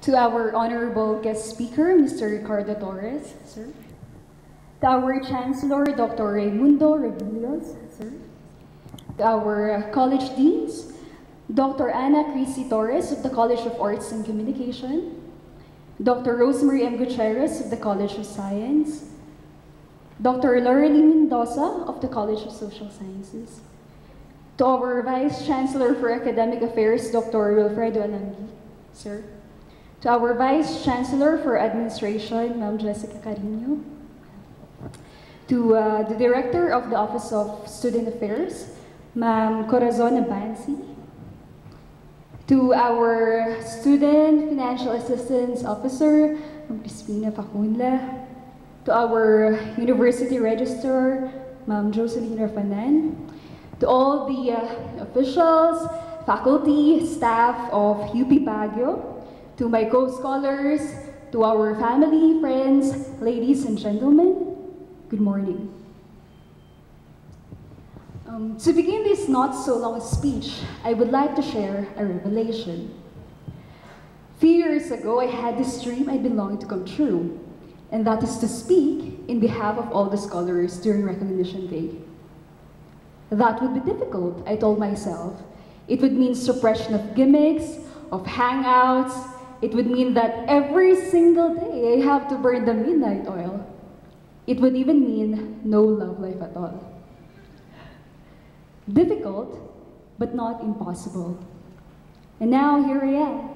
To our honorable guest speaker, Mr. Ricardo Torres, sir. To our Chancellor, Dr. Raimundo Revillos, sir. To our college deans, Dr. Ana Crisi Torres of the College of Arts and Communication, Dr. Rosemary M. Gutierrez of the College of Science, Dr. Lorelie Mendoza of the College of Social Sciences, to our Vice Chancellor for Academic Affairs, Dr. Wilfredo Alangui, sir. To our Vice Chancellor for Administration, Ma'am Jessica Carino. To the Director of the Office of Student Affairs, Ma'am Corazon Abansi. To our Student Financial Assistance Officer, Ma'am Crispina Facunla. To our University Registrar, Ma'am Jocelyn Rafanan. To all the officials, faculty, staff of UP Baguio. To my co-scholars, to our family, friends, ladies and gentlemen, good morning. To begin this not so long speech, I would like to share a revelation. A few years ago, I had this dream I belonged to come true, and that is to speak in behalf of all the scholars during Recognition Day. That would be difficult, I told myself. It would mean suppression of gimmicks, of hangouts. It would mean that every single day I have to burn the midnight oil. It would even mean no love life at all. Difficult, but not impossible. And now here I am.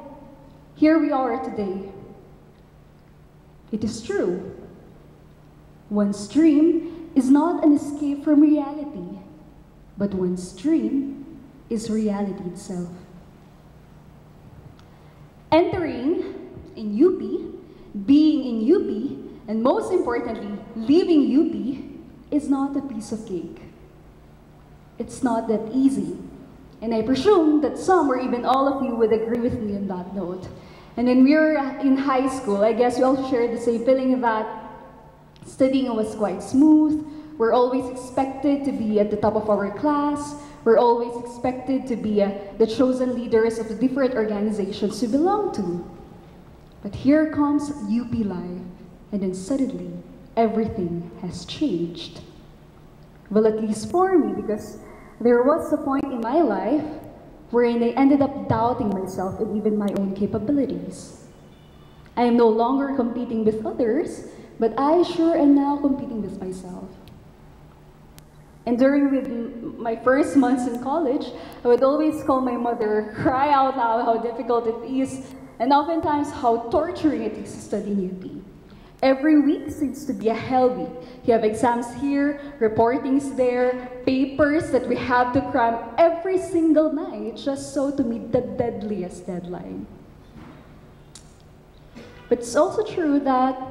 Here we are today. It is true. One's dream is not an escape from reality, but one's dream is reality itself. Entering in UP, being in UP, and most importantly, leaving UP is not a piece of cake. It's not that easy. And I presume that some or even all of you would agree with me on that note. And when we were in high school, I guess we all shared the same feeling that studying was quite smooth. We're always expected to be at the top of our class. We're always expected to be the chosen leaders of the different organizations we belong to. But here comes UP Life, and then suddenly, everything has changed. Well, at least for me, because there was a point in my life wherein I ended up doubting myself and even my own capabilities. I am no longer competing with others, but I sure am now competing with myself. And during my first months in college, I would always call my mother, cry out loud how difficult it is, and oftentimes how torturing it is to study in UP. Every week seems to be a hell week. You have exams here, reportings there, papers that we have to cram every single night just so to meet the deadliest deadline. But it's also true that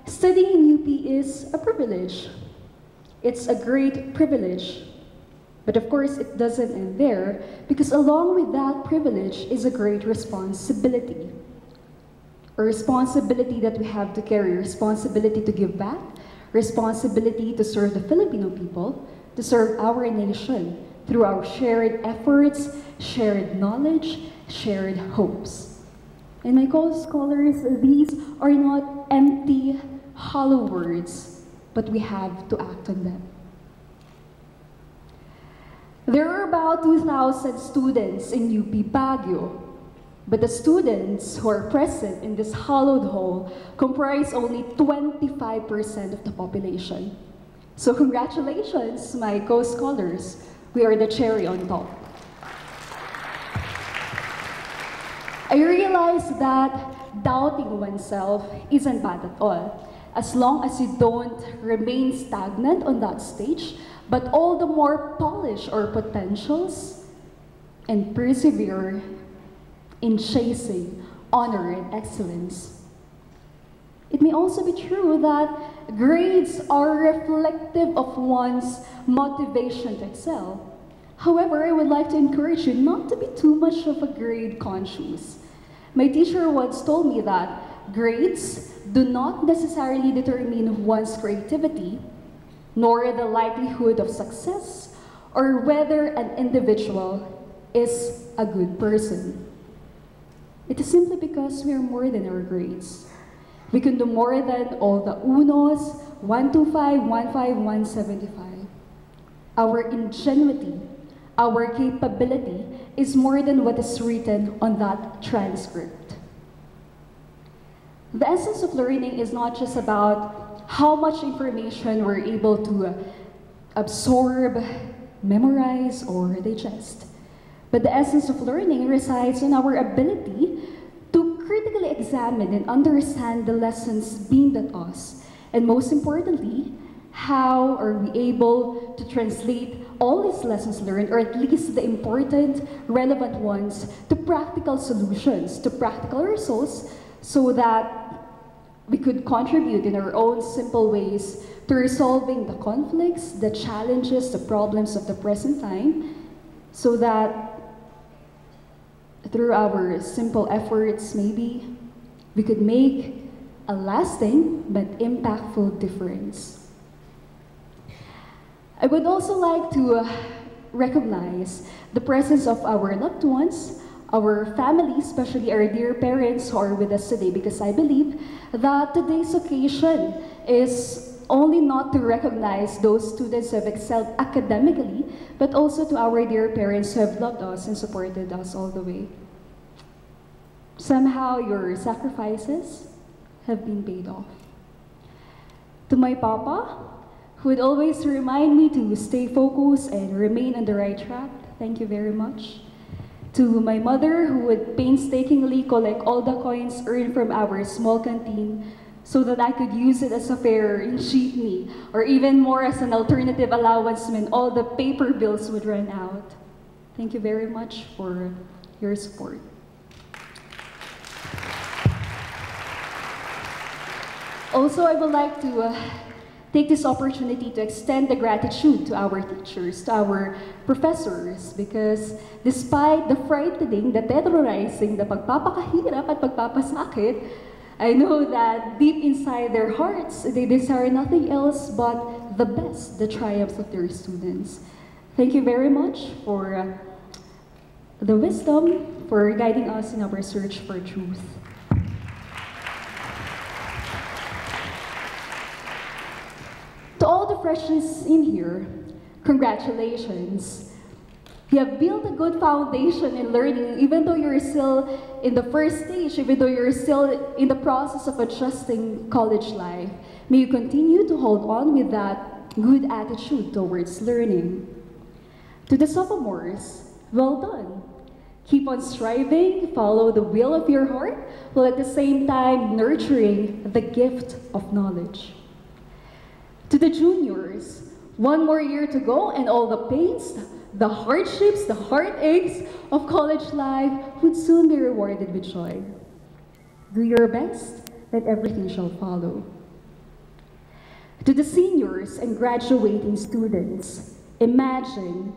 studying in UP is a privilege. It's a great privilege. But of course, it doesn't end there, because along with that privilege is a great responsibility. A responsibility that we have to carry, responsibility to give back, responsibility to serve the Filipino people, to serve our nation through our shared efforts, shared knowledge, shared hopes. And my co-scholars, these are not empty, hollow words, but we have to act on them. There are about 2,000 students in UP Baguio, but the students who are present in this hollowed hall comprise only 25% of the population. So congratulations, my co-scholars. We are the cherry on top. I realized that doubting oneself isn't bad at all, as long as you don't remain stagnant on that stage, but all the more polish our potentials and persevere in chasing honor and excellence. It may also be true that grades are reflective of one's motivation to excel. However, I would like to encourage you not to be too much of a grade conscious. My teacher once told me that grades do not necessarily determine one's creativity, nor the likelihood of success, or whether an individual is a good person. It is simply because we are more than our grades. We can do more than all the unos, 125, 15, 175. Our ingenuity, our capability is more than what is written on that transcript. The essence of learning is not just about how much information we're able to absorb, memorize, or digest. But the essence of learning resides in our ability to critically examine and understand the lessons being taught us. And most importantly, how are we able to translate all these lessons learned, or at least the important, relevant ones, to practical solutions, to practical results, so that we could contribute in our own simple ways to resolving the conflicts, the challenges, the problems of the present time, so that through our simple efforts, maybe, we could make a lasting but impactful difference. I would also like to recognize the presence of our loved ones, our families, especially our dear parents who are with us today, because I believe that today's occasion is only not to recognize those students who have excelled academically, but also to our dear parents who have loved us and supported us all the way. Somehow your sacrifices have been paid off. To my papa, who would always remind me to stay focused and remain on the right track, thank you very much. To my mother, who would painstakingly collect all the coins earned from our small canteen so that I could use it as a fare in jeepney, or even more as an alternative allowance when all the paper bills would run out. Thank you very much for your support. Also, I would like to take this opportunity to extend the gratitude to our teachers, to our professors, because despite the frightening, the terrorizing, the pagpapakahirap at pagpapasakit, I know that deep inside their hearts, they desire nothing else but the best, the triumphs of their students. Thank you very much for the wisdom, for guiding us in our search for truth. To all the freshies in here, congratulations. You have built a good foundation in learning, even though you're still in the first stage, even though you're still in the process of adjusting college life. May you continue to hold on with that good attitude towards learning. To the sophomores, well done. Keep on striving, follow the will of your heart, while at the same time nurturing the gift of knowledge. To the juniors, one more year to go and all the pains, the hardships, the heartaches of college life would soon be rewarded with joy. Do your best, that everything shall follow. To the seniors and graduating students, imagine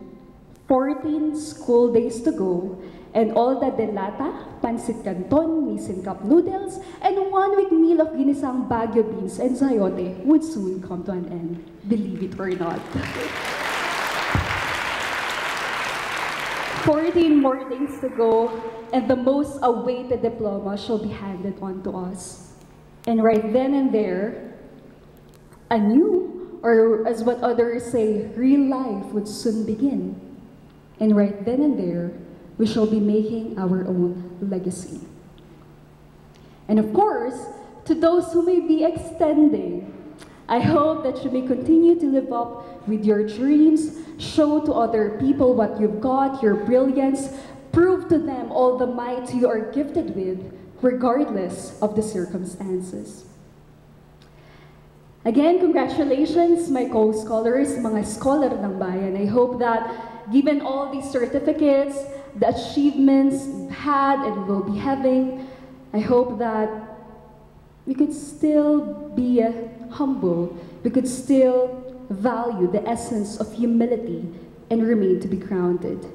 14 school days to go and all the delata, pancit canton, misin cup noodles, and 1 week meal of ginisang Baguio beans and sayote would soon come to an end, believe it or not. 14 more days to go, and the most awaited diploma shall be handed on to us. And right then and there, a new, or as what others say, real life would soon begin. And right then and there, we shall be making our own legacy. And of course, to those who may be extending, I hope that you may continue to live up with your dreams, show to other people what you've got, your brilliance, prove to them all the might you are gifted with, regardless of the circumstances. Again, congratulations, my co-scholars, mga scholar ng bayan. I hope that given all these certificates, the achievements you've had and will be having, I hope that we could still be humble, we could still value the essence of humility and remain to be grounded.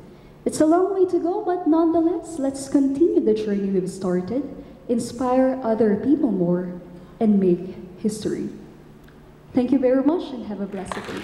It's a long way to go, but nonetheless, let's continue the journey we've started, inspire other people more, and make history. Thank you very much and have a blessed day.